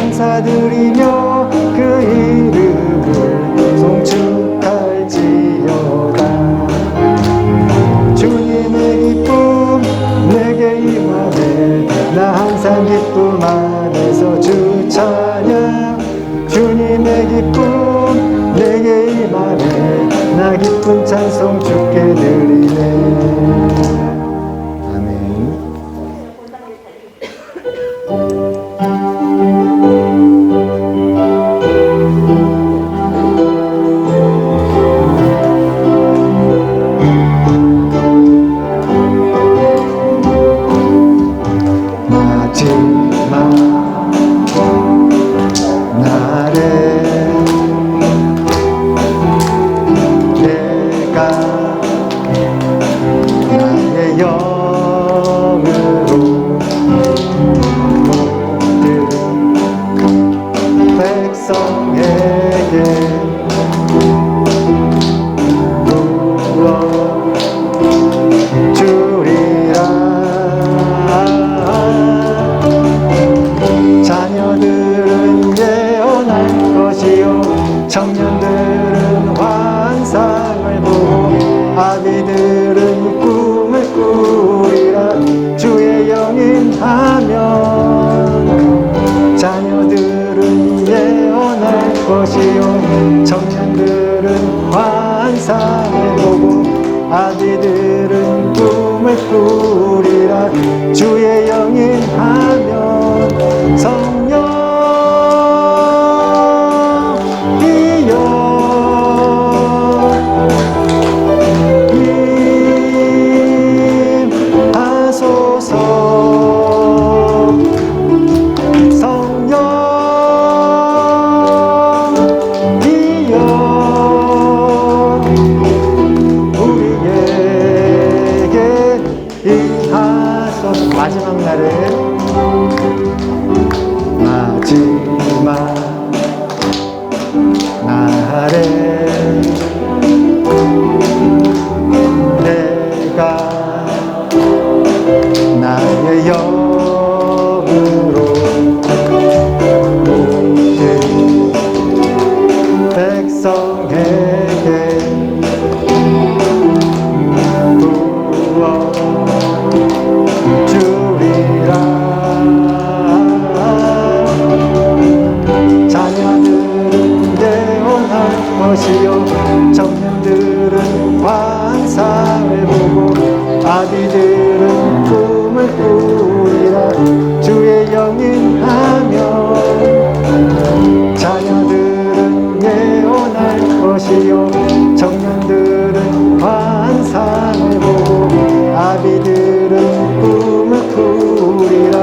감사드리며 그 이름을 송축할지어다. 주님의 기쁨 내게 임하네. 나 항상 기쁨 안에서 주 찬양. 주님의 기쁨 내게 임하네. 나 기쁜 찬송 주께 드리네. 아멘. 청년들은 환상을 보고 아비들은 꿈을 꾸리라. 주의 영임하면 자녀들은 예언할 것이요 청년들은 환상을 보고 아비들은 꿈을 꾸리라. 주의 영임하면 성령 마지막 날에 내가 나의 영으로 모든 백성에게 부어 주리라. 자녀들은 예언할 것이요 청년들은 환상을 보고 아비들은 꿈을 꾸리라. 주의 영임하면 자녀들은 예언할 것이요 청년들은 환상을 보고 아비들은 꿈을 꾸리라.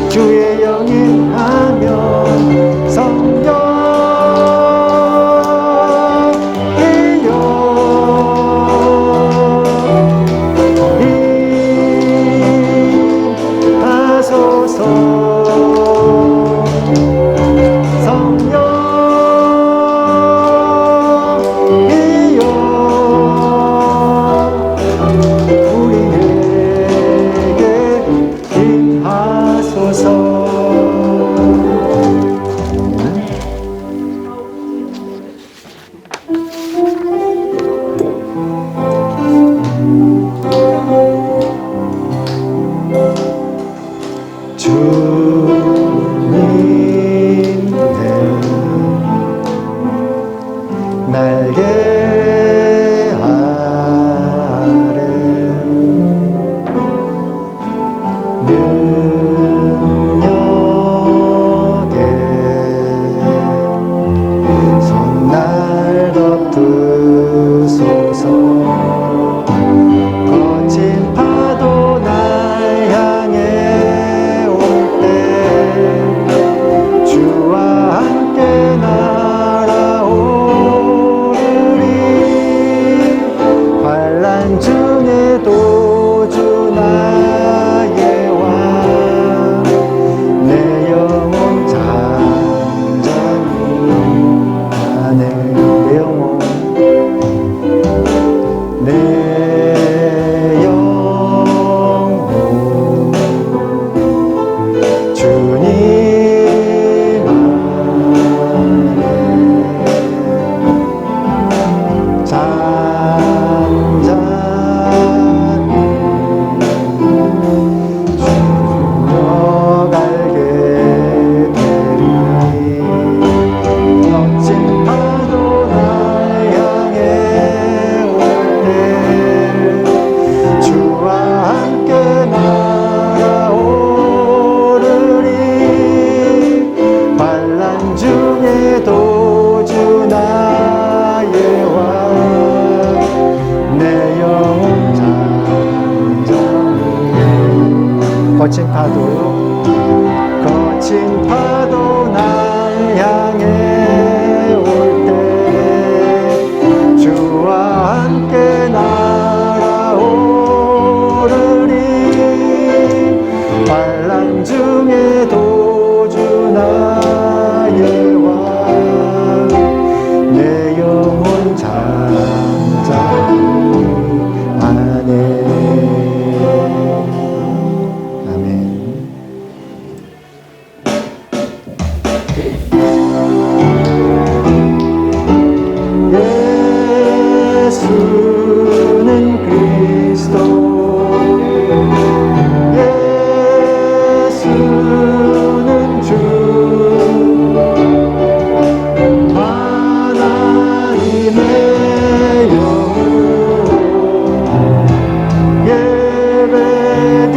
주의 영임하면 성령이여 임하소서. 예수는 그리스도 예수는 주 하나님의 영으로 예배드리리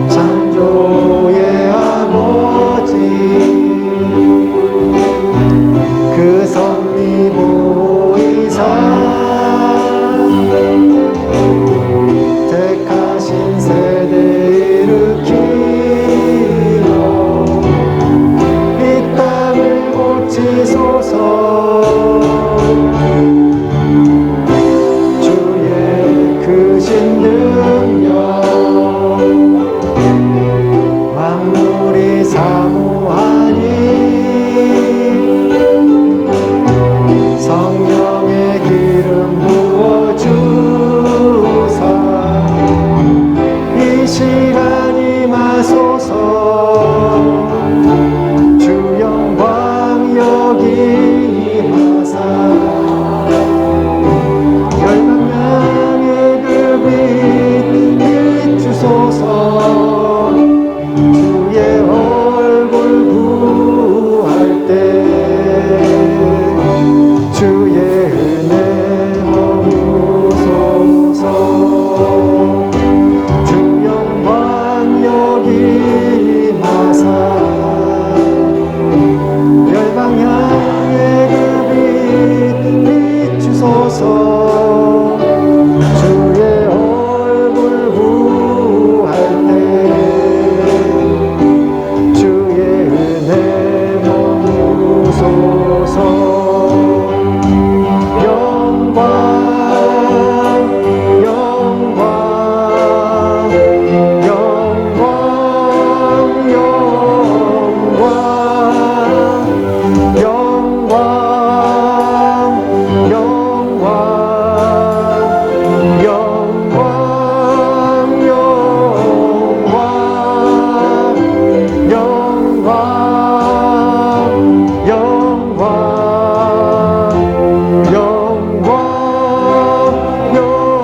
창조의 아버지 그 섭리보이사 택하신 세대 일으키며 이 땅을 고치소서 주의 크신 능력 만물이 사모하니 성령의 기름 부어주사 이 시간이 마소서 주 영광 여기 임하사 열방향의 그 빛 비추소서 주의 얼굴 구할 때 주의 은혜 머무소서 주 영광 여기 임하사 열방향의 그 빛 비추소서 주의 얼굴 구할 때 주의 은혜 머무소서 영광 영광 영광 영광 영광 영광 영광 영광 영광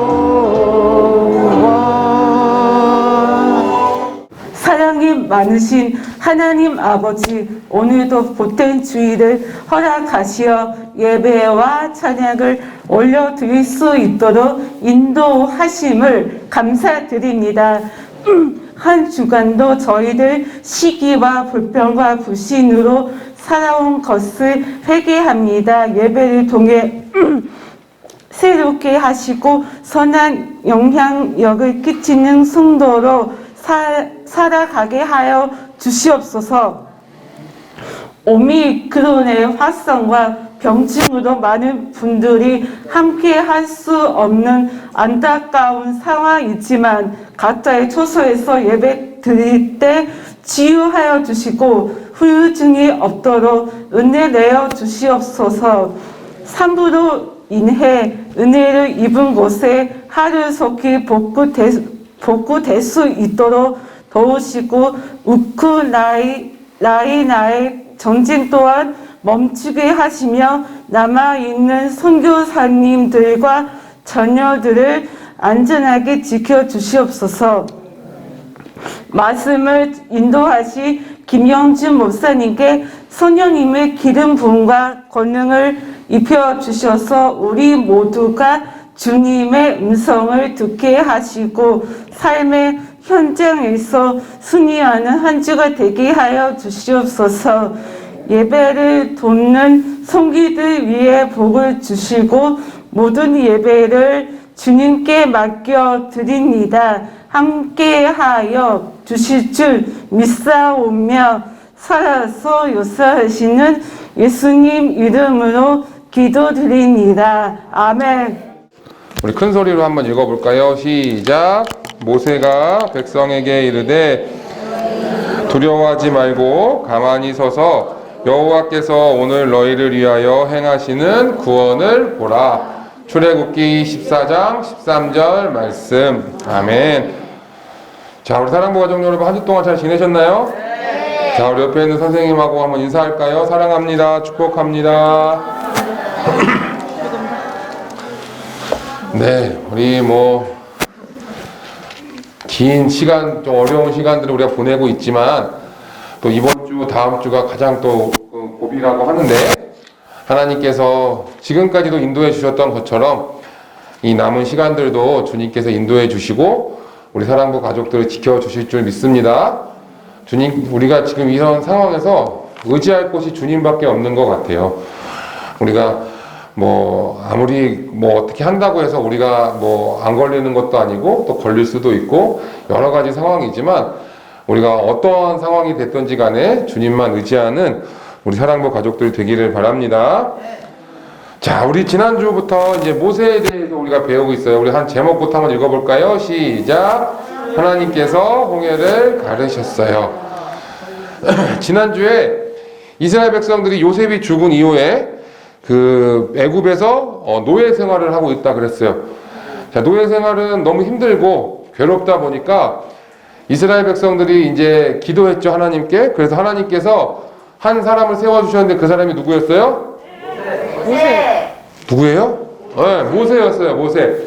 사랑이 많으신 하나님 아버지, 오늘도 복된 주일을 허락하시어 예배와 찬양을 올려드릴 수 있도록 인도하심을 감사드립니다. 한 주간도 저희들 시기와 불평과 불신으로 살아온 것을 회개합니다. 예배를 통해 새롭게 하시고 선한 영향력을 끼치는 성도로 살아가게 하여 주시옵소서. 오미크론의 확산과 병증으로 많은 분들이 함께 할 수 없는 안타까운 상황이지만 각자의 처소에서 예배 드릴 때 치유하여 주시고 후유증이 없도록 은혜 내어 주시옵소서. 산불로 인해 은혜를 입은 곳에 하루속히 복구될 수 있도록 도우시고 우크라이나의 전쟁 또한 멈추게 하시며 남아있는 선교사님들과 자녀들을 안전하게 지켜주시옵소서. 말씀을 인도하시 김영준 목사님께 성령님의 기름 부음과 권능을 입혀주셔서 우리 모두가 주님의 음성을 듣게 하시고 삶의 현장에서 승리하는 한 주가 되게 하여 주시옵소서. 예배를 돕는 성기들 위해 복을 주시고 모든 예배를 주님께 맡겨 드립니다. 함께하여 주실 줄 믿사오며 살아서 역사하시는 예수님 이름으로 기도드립니다. 아멘. 우리 큰 소리로 한번 읽어볼까요? 시작. 모세가 백성에게 이르되 두려워하지 말고 가만히 서서 여호와께서 오늘 너희를 위하여 행하시는 구원을 보라. 출애굽기 14장 13절 말씀. 아멘. 자, 우리 사랑부 가족 여러분 한 주 동안 잘 지내셨나요? 네. 자, 우리 옆에 있는 선생님하고 한번 인사할까요? 사랑합니다. 축복합니다. 네, 우리 긴 시간, 좀 어려운 시간들을 우리가 보내고 있지만 또 이번 주, 다음 주가 가장 또 고비라고 하는데 하나님께서 지금까지도 인도해 주셨던 것처럼 이 남은 시간들도 주님께서 인도해 주시고 우리 사랑부 가족들을 지켜 주실 줄 믿습니다. 주님, 우리가 지금 이런 상황에서 의지할 곳이 주님밖에 없는 것 같아요. 우리가 아무리 어떻게 한다고 해서 우리가 안 걸리는 것도 아니고 또 걸릴 수도 있고 여러 가지 상황이지만 우리가 어떠한 상황이 됐든지 간에 주님만 의지하는 우리 사랑부 가족들 되기를 바랍니다. 자, 우리 지난주부터 이제 모세에 대해서 우리가 배우고 있어요. 우리 한 제목부터 한번 읽어볼까요? 시작! 하나님께서 홍해를 가르셨어요. 지난주에 이스라엘 백성들이 요셉이 죽은 이후에 그 애굽에서 노예 생활을 하고 있다 그랬어요. 자, 노예 생활은 너무 힘들고 괴롭다 보니까 이스라엘 백성들이 이제 기도했죠, 하나님께. 그래서 하나님께서 한 사람을 세워주셨는데 그 사람이 누구였어요? 모세. 누구예요? 네, 모세였어요, 모세.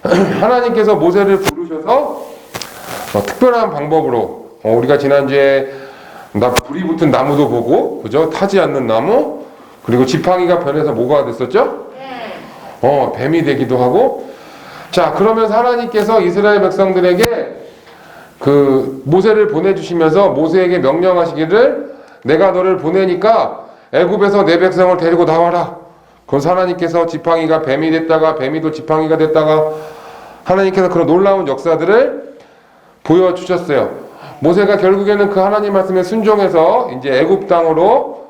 하나님께서 모세를 부르셔서 특별한 방법으로 우리가 지난주에 불이 붙은 나무도 보고, 그죠? 타지 않는 나무, 그리고 지팡이가 변해서 뭐가 됐었죠? 뱀이 되기도 하고. 자, 그러면서 하나님께서 이스라엘 백성들에게 그 모세를 보내주시면서 모세에게 명령하시기를 내가 너를 보내니까 애굽에서 내 백성을 데리고 나와라. 그래서 하나님께서 지팡이가 뱀이 됐다가 뱀이 또 지팡이가 됐다가 하나님께서 그런 놀라운 역사들을 보여주셨어요. 모세가 결국에는 그 하나님 말씀에 순종해서 이제 애굽 땅으로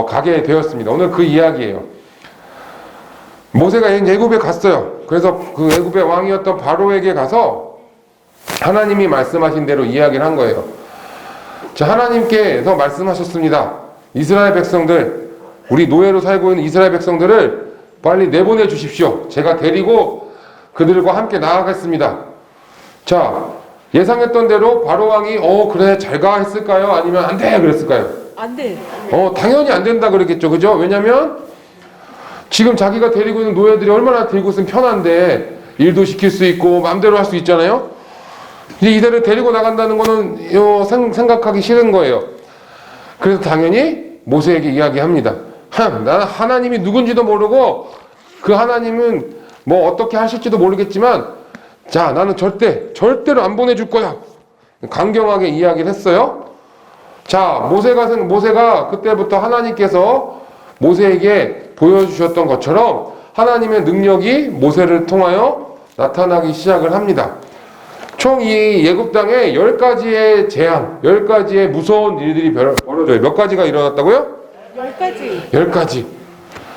가게 되었습니다. 오늘 그 이야기예요. 모세가 애굽에 갔어요. 그래서 그 애굽의 왕이었던 바로에게 가서 하나님이 말씀하신 대로 이야기를 한 거예요. 자, 하나님께서 말씀하셨습니다. 이스라엘 백성들, 우리 노예로 살고 있는 이스라엘 백성들을 빨리 내보내 주십시오. 제가 데리고 그들과 함께 나아가겠습니다. 자, 예상했던 대로 바로 왕이 그래 잘 가 했을까요? 아니면 안 돼 그랬을까요? 안 돼. 당연히 안 된다 그랬겠죠. 그죠? 왜냐면 지금 자기가 데리고 있는 노예들이 얼마나 데리고 있으면 편한데 일도 시킬 수 있고 마음대로 할 수 있잖아요. 이제 이들을 데리고 나간다는 거는 생각하기 싫은 거예요. 그래서 당연히 모세에게 이야기합니다. 나는 하나님이 누군지도 모르고 그 하나님은 어떻게 하실지도 모르겠지만 자, 나는 절대로 안 보내줄 거야. 강경하게 이야기를 했어요. 자, 모세가 그때부터 하나님께서 모세에게 보여주셨던 것처럼 하나님의 능력이 모세를 통하여 나타나기 시작을 합니다. 총 이 애굽 땅에 10가지의 재앙, 10가지의 무서운 일들이 벌어져요. 몇 가지가 일어났다고요? 10가지. 10가지.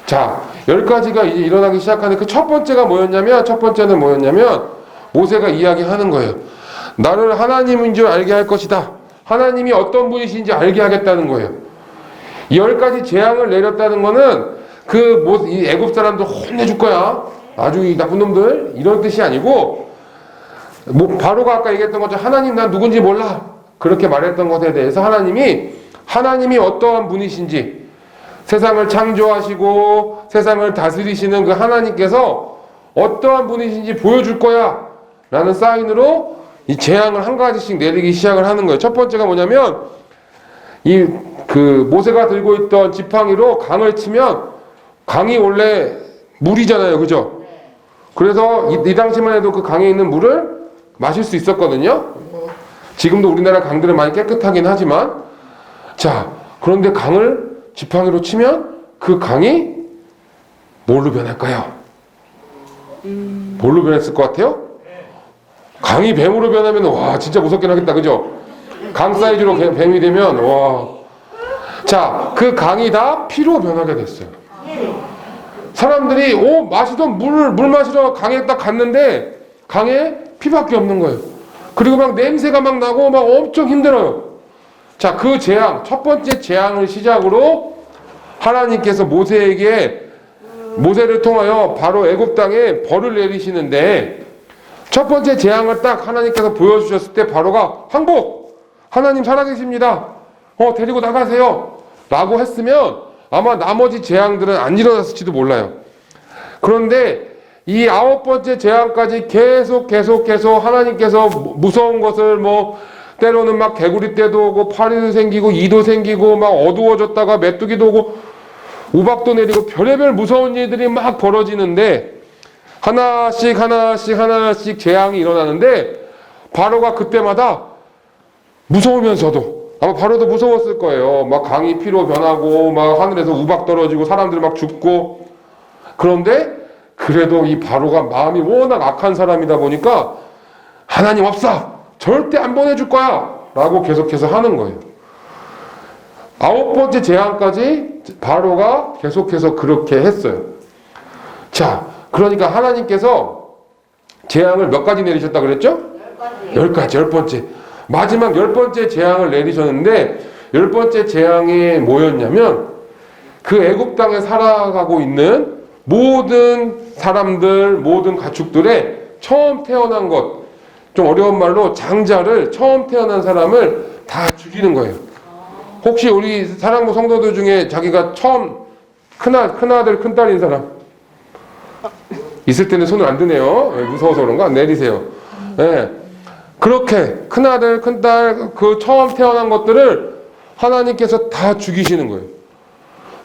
자, 10가지가 이제 일어나기 시작하는데 그 첫 번째는 뭐였냐면 모세가 이야기하는 거예요. 나를 하나님인 줄 알게 할 것이다. 하나님이 어떤 분이신지 알게 하겠다는 거예요. 이 10가지 재앙을 내렸다는 거는 이 애굽 사람들 혼내줄 거야. 아주 이 나쁜 놈들. 이런 뜻이 아니고 바로가 아까 얘기했던 것처럼 하나님 난 누군지 몰라. 그렇게 말했던 것에 대해서 하나님이 어떠한 분이신지 세상을 창조하시고 세상을 다스리시는 그 하나님께서 어떠한 분이신지 보여줄 거야. 라는 사인으로 이 재앙을 한 가지씩 내리기 시작을 하는 거예요. 첫 번째가 뭐냐면 모세가 들고 있던 지팡이로 강을 치면 강이 원래 물이잖아요. 그죠? 그래서 이 당시만 해도 그 강에 있는 물을 마실 수 있었거든요. 지금도 우리나라 강들은 많이 깨끗하긴 하지만 자, 그런데 강을 지팡이로 치면 그 강이 뭘로 변할까요? 뭘로 변했을 것 같아요? 강이 뱀으로 변하면 와 진짜 무섭긴 하겠다. 그죠? 강 사이즈로 뱀이 되면 와. 자, 그 강이 다 피로 변하게 됐어요. 사람들이 마시던 물 마시러 강에 딱 갔는데 강에 피밖에 없는 거예요. 그리고 막 냄새가 막 나고 막 엄청 힘들어요. 자, 그 재앙, 첫 번째 재앙을 시작으로 하나님께서 모세를 통하여 바로 애굽 땅에 벌을 내리시는데 첫 번째 재앙을 딱 하나님께서 보여주셨을 때 바로가 항복! 하나님 살아계십니다. 데리고 나가세요. 라고 했으면 아마 나머지 재앙들은 안 일어났을지도 몰라요. 그런데 이 9번째 재앙까지 계속 하나님께서 무서운 것을 때로는 막 개구리 떼도 오고 파리도 생기고 이도 생기고 막 어두워졌다가 메뚜기도 오고 우박도 내리고 별의별 무서운 일들이 막 벌어지는데 하나씩 재앙이 일어나는데 바로가 그때마다 무서우면서도 아마 바로도 무서웠을 거예요. 막 강이 피로 변하고 막 하늘에서 우박 떨어지고 사람들이 막 죽고. 그런데 그래도 이 바로가 마음이 워낙 악한 사람이다 보니까 하나님 없어! 절대 안 보내줄 거야! 라고 계속해서 하는 거예요. 9번째 재앙까지 바로가 계속해서 그렇게 했어요. 자, 그러니까 하나님께서 재앙을 몇 가지 내리셨다 그랬죠? 10가지, 10번째. 마지막 10번째 재앙을 내리셨는데 10번째 재앙이 뭐였냐면 그 애굽 땅에 살아가고 있는 모든 사람들, 모든 가축들의 처음 태어난 것, 좀 어려운 말로 장자를 처음 태어난 사람을 다 죽이는 거예요. 혹시 우리 사랑부 성도들 중에 자기가 처음 큰아들, 큰딸인 사람? 있을 때는 손을 안 드네요. 무서워서 그런가? 내리세요. 네. 그렇게 큰아들, 큰딸, 그 처음 태어난 것들을 하나님께서 다 죽이시는 거예요.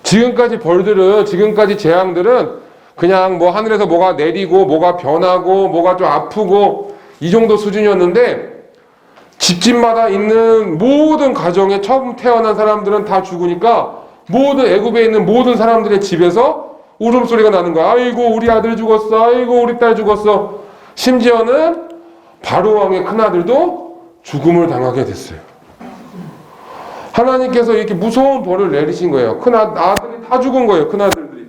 지금까지 벌들은, 지금까지 재앙들은 그냥 하늘에서 뭐가 내리고, 뭐가 변하고, 뭐가 좀 아프고, 이 정도 수준이었는데, 집집마다 있는 모든 가정에 처음 태어난 사람들은 다 죽으니까, 모든 애굽에 있는 모든 사람들의 집에서 울음소리가 나는 거야. 아이고, 우리 아들 죽었어. 아이고, 우리 딸 죽었어. 심지어는 바로 왕의 큰아들도 죽음을 당하게 됐어요. 하나님께서 이렇게 무서운 벌을 내리신 거예요. 아들이 다 죽은 거예요. 큰아들들이.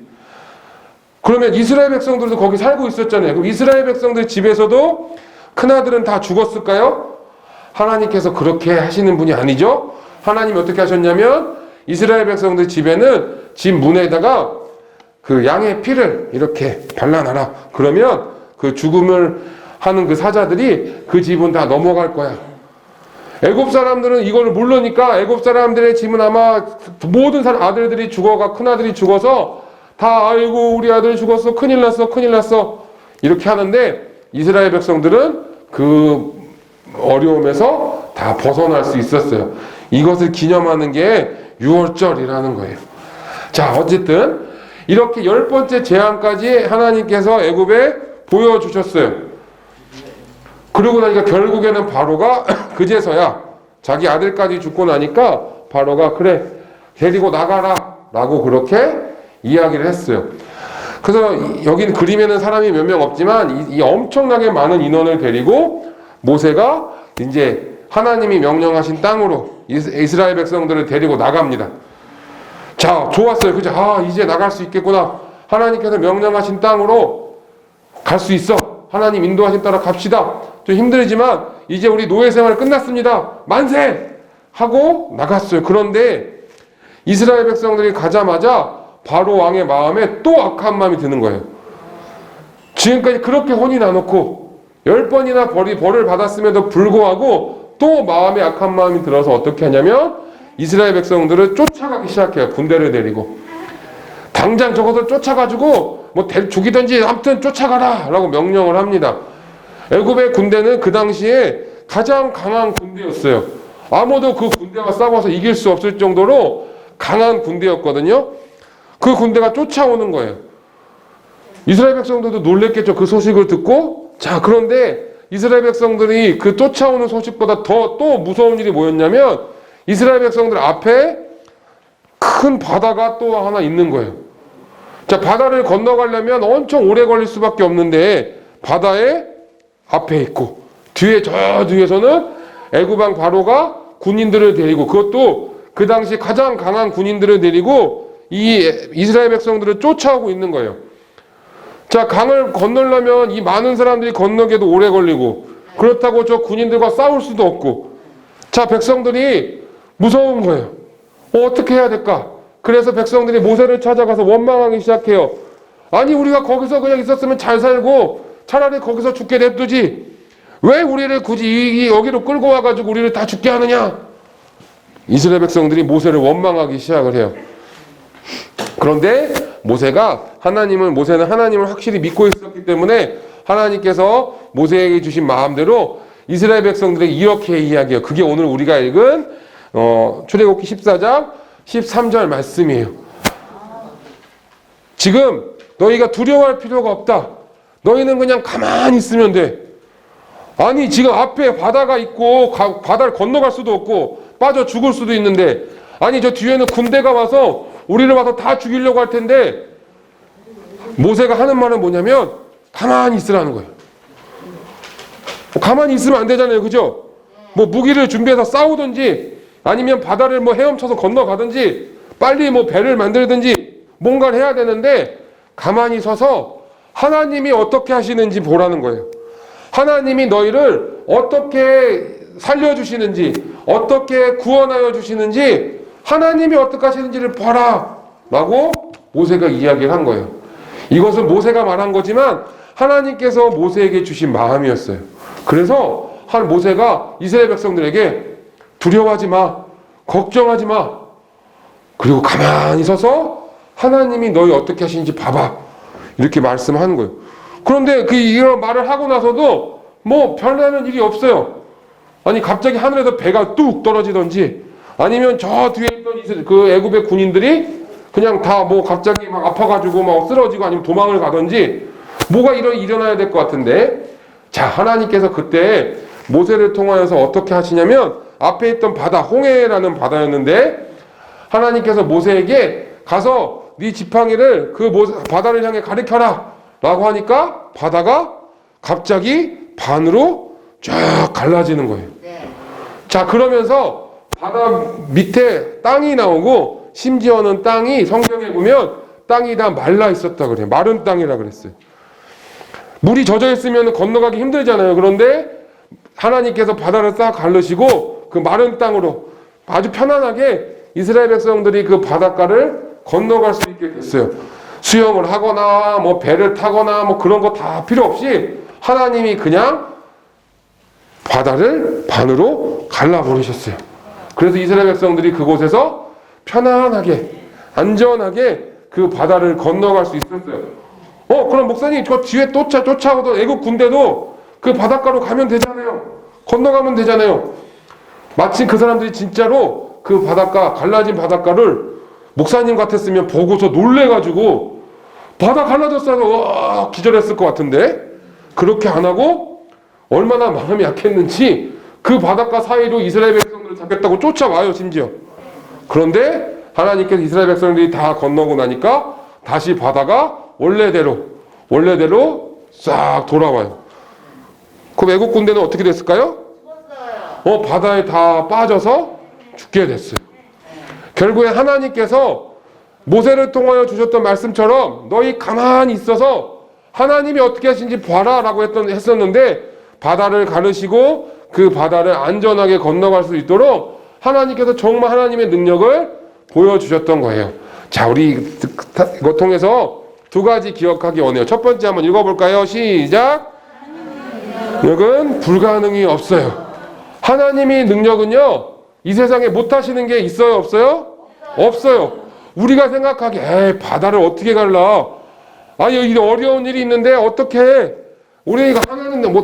그러면 이스라엘 백성들도 거기 살고 있었잖아요. 그럼 이스라엘 백성들 집에서도 큰아들은 다 죽었을까요? 하나님께서 그렇게 하시는 분이 아니죠. 하나님이 어떻게 하셨냐면 이스라엘 백성들 집에는 집 문에다가 그 양의 피를 이렇게 발라놔라. 그러면 그 죽음을 하는 그 사자들이 그 집은 다 넘어갈 거야. 애굽 사람들은 이걸 모르니까 애굽 사람들의 집은 아마 모든 아들들이 죽어가 큰아들이 죽어서 다 아이고 우리 아들 죽었어. 큰일 났어. 큰일 났어. 이렇게 하는데 이스라엘 백성들은 그 어려움에서 다 벗어날 수 있었어요. 이것을 기념하는 게 유월절이라는 거예요. 자, 어쨌든 이렇게 10번째 재앙까지 하나님께서 애굽에 보여주셨어요. 그러고 나니까 결국에는 바로가 그제서야 자기 아들까지 죽고 나니까 바로가 그래 데리고 나가라 라고 그렇게 이야기를 했어요. 그래서 여긴 그림에는 사람이 몇 명 없지만 이 엄청나게 많은 인원을 데리고 모세가 이제 하나님이 명령하신 땅으로 이스라엘 백성들을 데리고 나갑니다. 자, 좋았어요. 그죠? 이제 나갈 수 있겠구나. 하나님께서 명령하신 땅으로 갈 수 있어. 하나님 인도하신 따라 갑시다. 좀 힘들지만 이제 우리 노예 생활 끝났습니다. 만세! 하고 나갔어요. 그런데 이스라엘 백성들이 가자마자 바로 왕의 마음에 또 악한 마음이 드는 거예요. 지금까지 그렇게 혼이 나놓고 10번이나 벌을 받았음에도 불구하고 또 마음에 악한 마음이 들어서 어떻게 하냐면 이스라엘 백성들을 쫓아가기 시작해요. 군대를 데리고. 당장 저것을 쫓아가지고 죽이든지 아무튼 쫓아가라 라고 명령을 합니다. 애굽의 군대는 그 당시에 가장 강한 군대였어요. 아무도 그 군대와 싸워서 이길 수 없을 정도로 강한 군대였거든요. 그 군대가 쫓아오는 거예요. 이스라엘 백성들도 놀랬겠죠. 그 소식을 듣고. 자, 그런데 이스라엘 백성들이 그 쫓아오는 소식보다 더 또 무서운 일이 뭐였냐면 이스라엘 백성들 앞에 큰 바다가 또 하나 있는 거예요. 자, 바다를 건너가려면 엄청 오래 걸릴 수밖에 없는데 바다에 앞에 있고 저 뒤에서는 애굽 왕 바로가 군인들을 데리고 그것도 그 당시 가장 강한 군인들을 데리고 이 이스라엘 백성들을 쫓아오고 있는 거예요. 자, 강을 건너려면 이 많은 사람들이 건너기에도 오래 걸리고 그렇다고 저 군인들과 싸울 수도 없고 자, 백성들이 무서운 거예요. 어떻게 해야 될까? 그래서 백성들이 모세를 찾아가서 원망하기 시작해요. 아니 우리가 거기서 그냥 있었으면 잘 살고 차라리 거기서 죽게 냅두지 왜 우리를 굳이 여기로 끌고 와가지고 우리를 다 죽게 하느냐? 이스라엘 백성들이 모세를 원망하기 시작을 해요. 그런데 모세는 하나님을 확실히 믿고 있었기 때문에 하나님께서 모세에게 주신 마음대로 이스라엘 백성들에게 이렇게 이야기해요. 그게 오늘 우리가 읽은 출애굽기 14장 13절 말씀이에요. 지금 너희가 두려워할 필요가 없다. 너희는 그냥 가만히 있으면 돼. 아니 지금 앞에 바다가 있고 바다를 건너갈 수도 없고 빠져 죽을 수도 있는데, 아니 저 뒤에는 군대가 와서 우리를 와서 다 죽이려고 할 텐데, 모세가 하는 말은 뭐냐면 가만히 있으라는 거예요. 가만히 있으면 안 되잖아요, 그죠? 뭐 무기를 준비해서 싸우든지 아니면 바다를 뭐 헤엄쳐서 건너가든지 빨리 뭐 배를 만들든지 뭔가를 해야 되는데, 가만히 서서 하나님이 어떻게 하시는지 보라는 거예요. 하나님이 너희를 어떻게 살려주시는지, 어떻게 구원하여 주시는지, 하나님이 어떻게 하시는지를 봐라 라고 모세가 이야기를 한 거예요. 이것은 모세가 말한 거지만 하나님께서 모세에게 주신 마음이었어요. 그래서 모세가 이스라엘 백성들에게 두려워하지 마, 걱정하지 마, 그리고 가만히 서서 하나님이 너희 어떻게 하시는지 봐봐, 이렇게 말씀하는 거예요. 그런데 이런 말을 하고 나서도 뭐 별다른 일이 없어요. 아니 갑자기 하늘에서 배가 뚝 떨어지던지, 아니면 저 뒤에 있던 그 애굽의 군인들이 그냥 다 뭐 갑자기 막 아파가지고 막 쓰러지고 아니면 도망을 가던지 뭐가 일어나야 될 것 같은데, 자, 하나님께서 그때 모세를 통하여서 어떻게 하시냐면, 앞에 있던 바다, 홍해라는 바다였는데 하나님께서 모세에게 가서 네 지팡이를 그 바다를 향해 가리켜라 라고 하니까 바다가 갑자기 반으로 쫙 갈라지는 거예요. 자, 그러면서 바다 밑에 땅이 나오고, 심지어는 땅이, 성경에 보면 땅이 다 말라 있었다 그래요. 마른 땅이라 그랬어요. 물이 젖어 있으면 건너가기 힘들잖아요. 그런데 하나님께서 바다를 싹 가르시고 그 마른 땅으로 아주 편안하게 이스라엘 백성들이 그 바닷가를 건너갈 수 있게 됐어요. 수영을 하거나 뭐 배를 타거나 뭐 그런 거 다 필요 없이 하나님이 그냥 바다를 반으로 갈라버리셨어요. 그래서 이스라엘 백성들이 그곳에서 편안하게 안전하게 그 바다를 건너갈 수 있었어요. 그럼 목사님 저 뒤에 쫓아오던 애국 군대도 그 바닷가로 가면 되잖아요. 건너가면 되잖아요. 마침 그 사람들이 진짜로 그 바닷가, 갈라진 바닷가를 목사님 같았으면 보고서 놀래가지고 바다 갈라졌어서 기절했을 것 같은데, 그렇게 안 하고 얼마나 마음이 약했는지 그 바닷가 사이로 이스라엘 백성들을 잡겠다고 쫓아와요, 심지어. 그런데 하나님께서 이스라엘 백성들이 다 건너고 나니까 다시 바다가 원래대로 싹 돌아와요. 그 외국 군대는 어떻게 됐을까요? 바다에 다 빠져서 죽게 됐어요. 결국에 하나님께서 모세를 통하여 주셨던 말씀처럼 너희 가만히 있어서 하나님이 어떻게 하시는지 봐라 라고 했었는데, 바다를 가르시고 그 바다를 안전하게 건너갈 수 있도록 하나님께서 정말 하나님의 능력을 보여주셨던 거예요. 자, 우리 이거 통해서 두 가지 기억하기 원해요. 첫 번째 한번 읽어볼까요? 시작. 능력은 불가능이 없어요. 하나님의 능력은요, 이 세상에 못하시는 게 있어요, 없어요? 없어요. 우리가 생각하기에 바다를 어떻게 갈라? 아니, 이 어려운 일이 있는데 어떻게 해? 우리가 하나님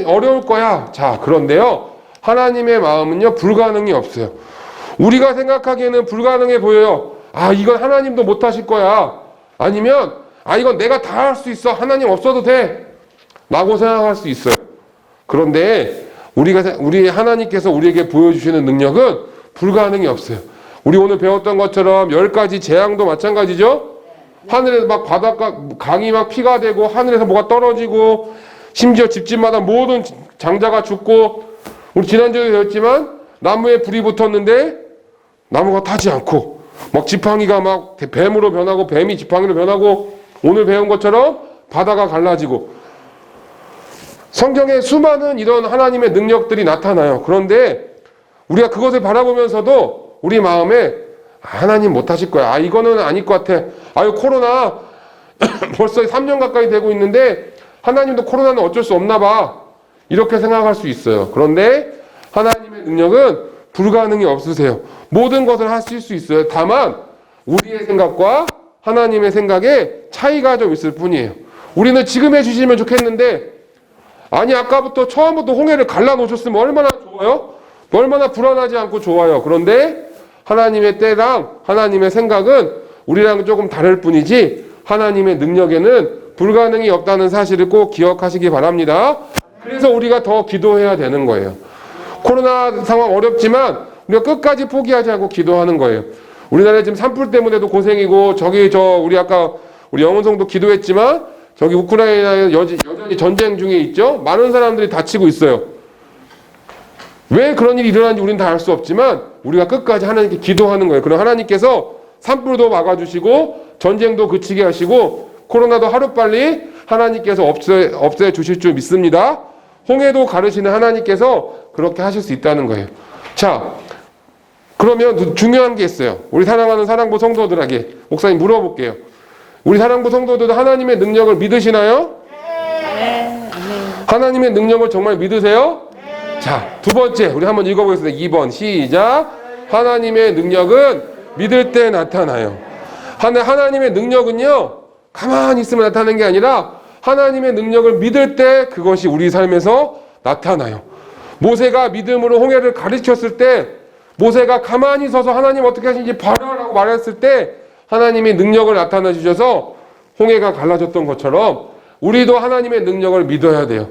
어려울 거야. 자, 그런데요, 하나님의 마음은요 불가능이 없어요. 우리가 생각하기에는 불가능해 보여요. 이건 하나님도 못하실 거야. 아니면 이건 내가 다 할 수 있어. 하나님 없어도 돼 라고 생각할 수 있어요. 그런데 우리 하나님께서 우리에게 보여주시는 능력은 불가능이 없어요. 우리 오늘 배웠던 것처럼 10가지 재앙도 마찬가지죠. 하늘에서 막 바닷가 강이 막 피가 되고 하늘에서 뭐가 떨어지고 심지어 집집마다 모든 장자가 죽고, 우리 지난주에 배웠지만 나무에 불이 붙었는데 나무가 타지 않고 막 지팡이가 막 뱀으로 변하고 뱀이 지팡이로 변하고, 오늘 배운 것처럼 바다가 갈라지고, 성경에 수많은 이런 하나님의 능력들이 나타나요. 그런데 우리가 그것을 바라보면서도 우리 마음에 하나님 못하실 거야. 이거는 아닐 것 같아. 코로나 벌써 3년 가까이 되고 있는데 하나님도 코로나는 어쩔 수 없나 봐. 이렇게 생각할 수 있어요. 그런데 하나님의 능력은 불가능이 없으세요. 모든 것을 하실 수 있어요. 다만 우리의 생각과 하나님의 생각에 차이가 좀 있을 뿐이에요. 우리는 지금 해주시면 좋겠는데, 아니 아까부터 처음부터 홍해를 갈라놓으셨으면 얼마나 좋아요? 얼마나 불안하지 않고 좋아요. 그런데 하나님의 때랑 하나님의 생각은 우리랑 조금 다를 뿐이지, 하나님의 능력에는 불가능이 없다는 사실을 꼭 기억하시기 바랍니다. 그래서 우리가 더 기도해야 되는 거예요. 코로나 상황 어렵지만 우리가 끝까지 포기하지 않고 기도하는 거예요. 우리나라 지금 산불 때문에도 고생이고, 우리 아까 우리 영은성도 기도했지만 저기 우크라이나에 여전히 전쟁 중에 있죠. 많은 사람들이 다치고 있어요. 왜 그런 일이 일어나는지 우리는 다 알 수 없지만 우리가 끝까지 하나님께 기도하는 거예요. 그럼 하나님께서 산불도 막아주시고 전쟁도 그치게 하시고 코로나도 하루빨리 하나님께서 없애 주실 줄 믿습니다. 홍해도 가르시는 하나님께서 그렇게 하실 수 있다는 거예요. 자, 그러면 중요한 게 있어요. 우리 사랑하는 사랑부 성도들에게 목사님 물어볼게요. 우리 사랑부 성도들도 하나님의 능력을 믿으시나요? 네. 하나님의 능력을 정말 믿으세요? 자, 두 번째 우리 한번 읽어보겠습니다. 2번 시작. 하나님의 능력은 믿을 때 나타나요. 하나님의 능력은요, 가만히 있으면 나타나는 게 아니라 하나님의 능력을 믿을 때 그것이 우리 삶에서 나타나요. 모세가 믿음으로 홍해를 가르쳤을 때, 모세가 가만히 서서 하나님 어떻게 하시는지 봐라라고 말했을 때 하나님의 능력을 나타내 주셔서 홍해가 갈라졌던 것처럼 우리도 하나님의 능력을 믿어야 돼요.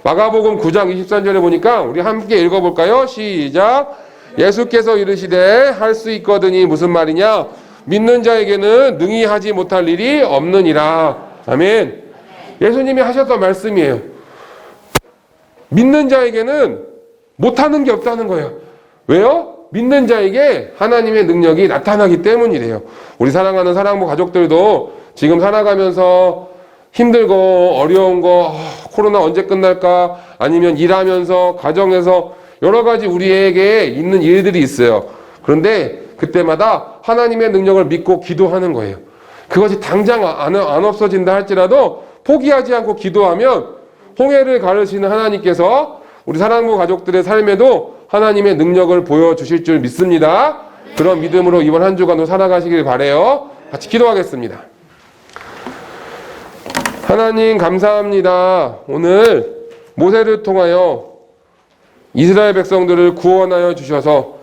마가복음 9장 23절에 보니까 우리 함께 읽어볼까요? 시작. 예수께서 이르시되 할 수 있거든이 무슨 말이냐? 믿는 자에게는 능히 하지 못할 일이 없느니라. 아멘. 예수님이 하셨던 말씀이에요. 믿는 자에게는 못하는 게 없다는 거예요. 왜요? 믿는 자에게 하나님의 능력이 나타나기 때문이래요. 우리 사랑하는 사랑부 가족들도 지금 살아가면서 힘들고 어려운 거, 코로나 언제 끝날까? 아니면 일하면서 가정에서 여러 가지 우리에게 있는 일들이 있어요. 그런데 그때마다 하나님의 능력을 믿고 기도하는 거예요. 그것이 당장 안 없어진다 할지라도 포기하지 않고 기도하면 홍해를 가르시는 하나님께서 우리 사랑부 가족들의 삶에도 하나님의 능력을 보여주실 줄 믿습니다. 그런 믿음으로 이번 한 주간도 살아가시길 바라요. 같이 기도하겠습니다. 하나님 감사합니다. 오늘 모세를 통하여 이스라엘 백성들을 구원하여 주셔서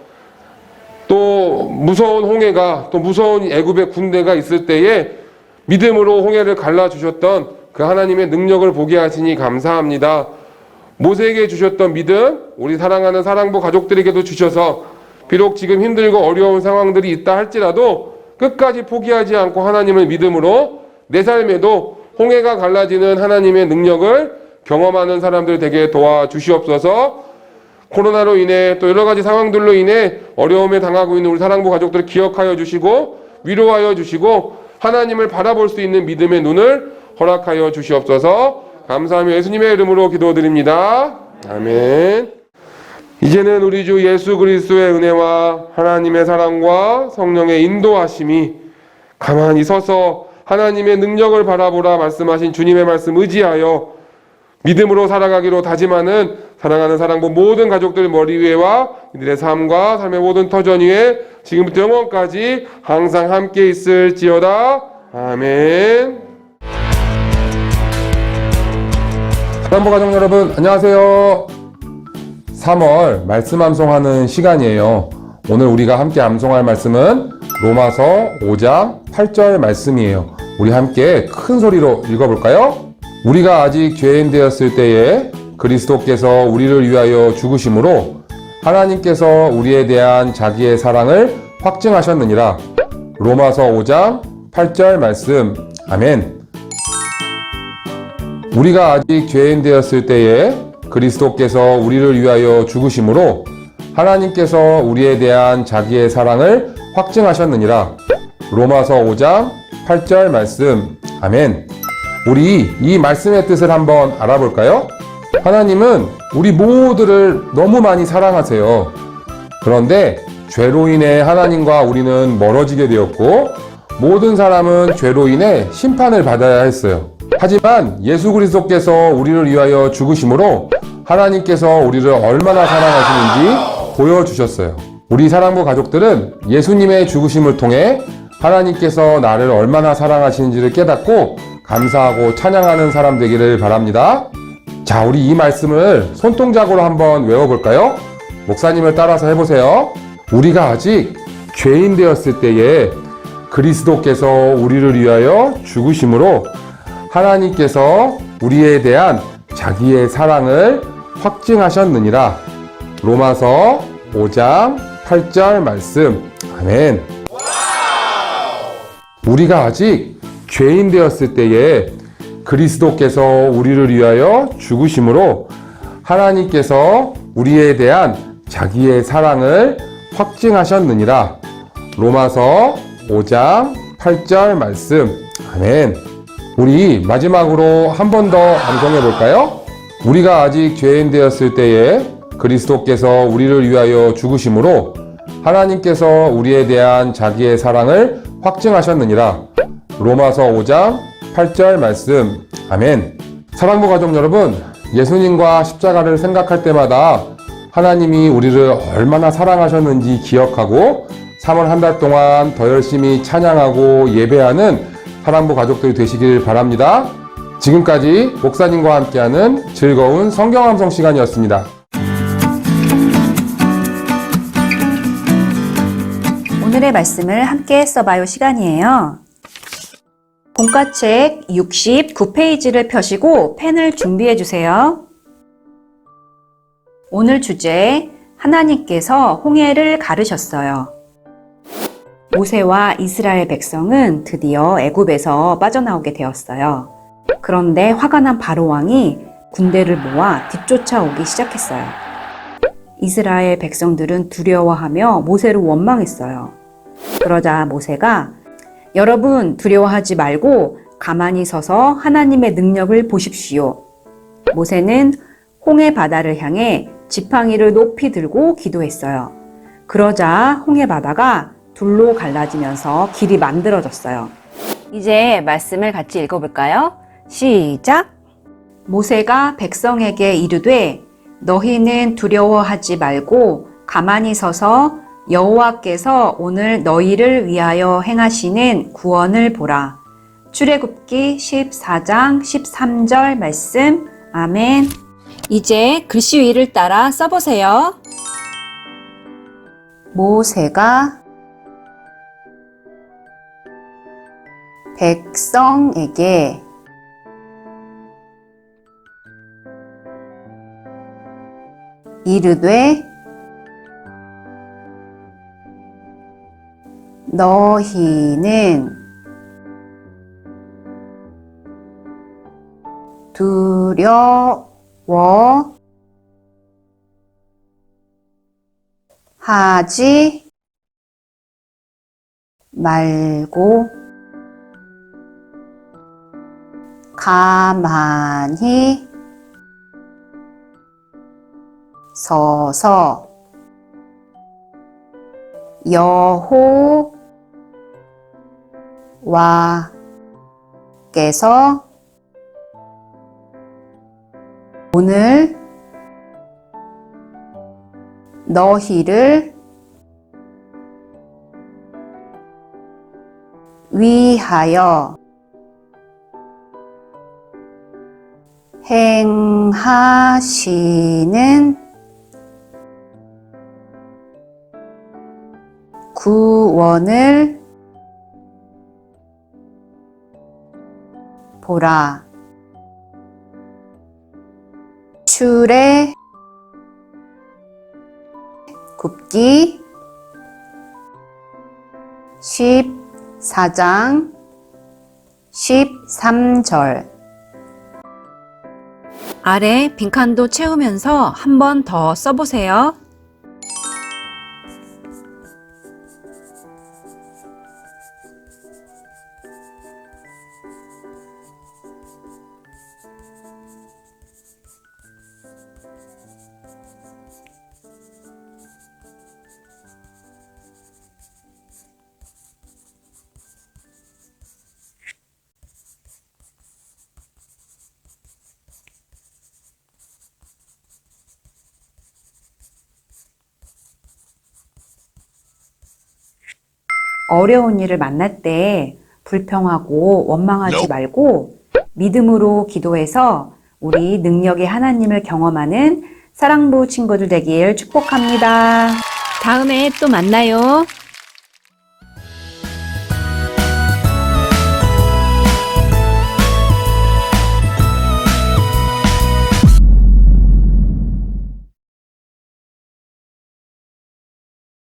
또 무서운 홍해가, 또 무서운 애굽의 군대가 있을 때에 믿음으로 홍해를 갈라주셨던 그 하나님의 능력을 보게 하시니 감사합니다. 모세에게 주셨던 믿음, 우리 사랑하는 사랑부 가족들에게도 주셔서 비록 지금 힘들고 어려운 상황들이 있다 할지라도 끝까지 포기하지 않고 하나님을 믿음으로 내 삶에도 홍해가 갈라지는 하나님의 능력을 경험하는 사람들 되게 도와주시옵소서. 코로나로 인해 또 여러 가지 상황들로 인해 어려움에 당하고 있는 우리 사랑부 가족들을 기억하여 주시고 위로하여 주시고 하나님을 바라볼 수 있는 믿음의 눈을 허락하여 주시옵소서. 감사하며 예수님의 이름으로 기도드립니다. 아멘. 이제는 우리 주 예수 그리스도의 은혜와 하나님의 사랑과 성령의 인도하심이 가만히 서서 하나님의 능력을 바라보라 말씀하신 주님의 말씀 의지하여 믿음으로 살아가기로 다짐하는 사랑하는 사랑부 모든 가족들 머리 위에와 이들의 삶과 삶의 모든 터전 위에 지금부터 영원까지 항상 함께 있을지어다. 아멘. 사랑부 가족 여러분 안녕하세요. 3월 말씀 암송하는 시간이에요. 오늘 우리가 함께 암송할 말씀은 로마서 5장 8절 말씀이에요. 우리 함께 큰 소리로 읽어볼까요? 우리가 아직 죄인 되었을 때에 그리스도께서 우리를 위하여 죽으심으로 하나님께서 우리에 대한 자기의 사랑을 확증하셨느니라. 로마서 5장 8절 말씀. 아멘. 우리가 아직 죄인 되었을 때에 그리스도께서 우리를 위하여 죽으심으로 하나님께서 우리에 대한 자기의 사랑을 확증하셨느니라. 로마서 5장 8절 말씀. 아멘. 우리 이 말씀의 뜻을 한번 알아볼까요? 하나님은 우리 모두를 너무 많이 사랑하세요. 그런데 죄로 인해 하나님과 우리는 멀어지게 되었고 모든 사람은 죄로 인해 심판을 받아야 했어요. 하지만 예수 그리스도께서 우리를 위하여 죽으심으로 하나님께서 우리를 얼마나 사랑하시는지 보여주셨어요. 우리 사랑부 가족들은 예수님의 죽으심을 통해 하나님께서 나를 얼마나 사랑하시는지를 깨닫고 감사하고 찬양하는 사람 되기를 바랍니다. 자, 우리 이 말씀을 손동작으로 한번 외워볼까요? 목사님을 따라서 해보세요. 우리가 아직 죄인 되었을 때에 그리스도께서 우리를 위하여 죽으심으로 하나님께서 우리에 대한 자기의 사랑을 확증하셨느니라. 로마서 5장 8절 말씀. 아멘. 우리가 아직 죄인 되었을 때에 그리스도께서 우리를 위하여 죽으심으로 하나님께서 우리에 대한 자기의 사랑을 확증하셨느니라. 로마서 5장 8절 말씀. 아멘. 우리 마지막으로 한 번 더 암송해 볼까요? 우리가 아직 죄인 되었을 때에 그리스도께서 우리를 위하여 죽으심으로 하나님께서 우리에 대한 자기의 사랑을 확증하셨느니라. 로마서 5장 8절 말씀. 아멘. 사랑부 가족 여러분, 예수님과 십자가를 생각할 때마다 하나님이 우리를 얼마나 사랑하셨는지 기억하고 3월 한 달 동안 더 열심히 찬양하고 예배하는 사랑부 가족들이 되시길 바랍니다. 지금까지 목사님과 함께하는 즐거운 성경 암송 시간이었습니다. 오늘의 말씀을 함께 써봐요 시간이에요. 본과책 69페이지를 펴시고 펜을 준비해 주세요. 오늘 주제, 하나님께서 홍해를 가르셨어요. 모세와 이스라엘 백성은 드디어 애굽에서 빠져나오게 되었어요. 그런데 화가 난 바로 왕이 군대를 모아 뒤쫓아오기 시작했어요. 이스라엘 백성들은 두려워하며 모세를 원망했어요. 그러자 모세가 여러분 두려워하지 말고 가만히 서서 하나님의 능력을 보십시오. 모세는 홍해 바다를 향해 지팡이를 높이 들고 기도했어요. 그러자 홍해 바다가 둘로 갈라지면서 길이 만들어졌어요. 이제 말씀을 같이 읽어볼까요? 시작! 모세가 백성에게 이르되 너희는 두려워하지 말고 가만히 서서 여호와께서 오늘 너희를 위하여 행하시는 구원을 보라. 출애굽기 14장 13절 말씀. 아멘. 이제 글씨 위를 따라 써보세요. 모세가 백성에게 이르되 너희는 두려워하지 말고 가만히 서서 여호와께서 오늘 너희를 위하여 행하시는 구원을 보라. 출애굽기 14장 13절. 아래 빈칸도 채우면서 한 번 더 써보세요. 어려운 일을 만날 때 불평하고 원망하지 말고 믿음으로 기도해서 우리 능력의 하나님을 경험하는 사랑부 친구들 되길 축복합니다. 다음에 또 만나요.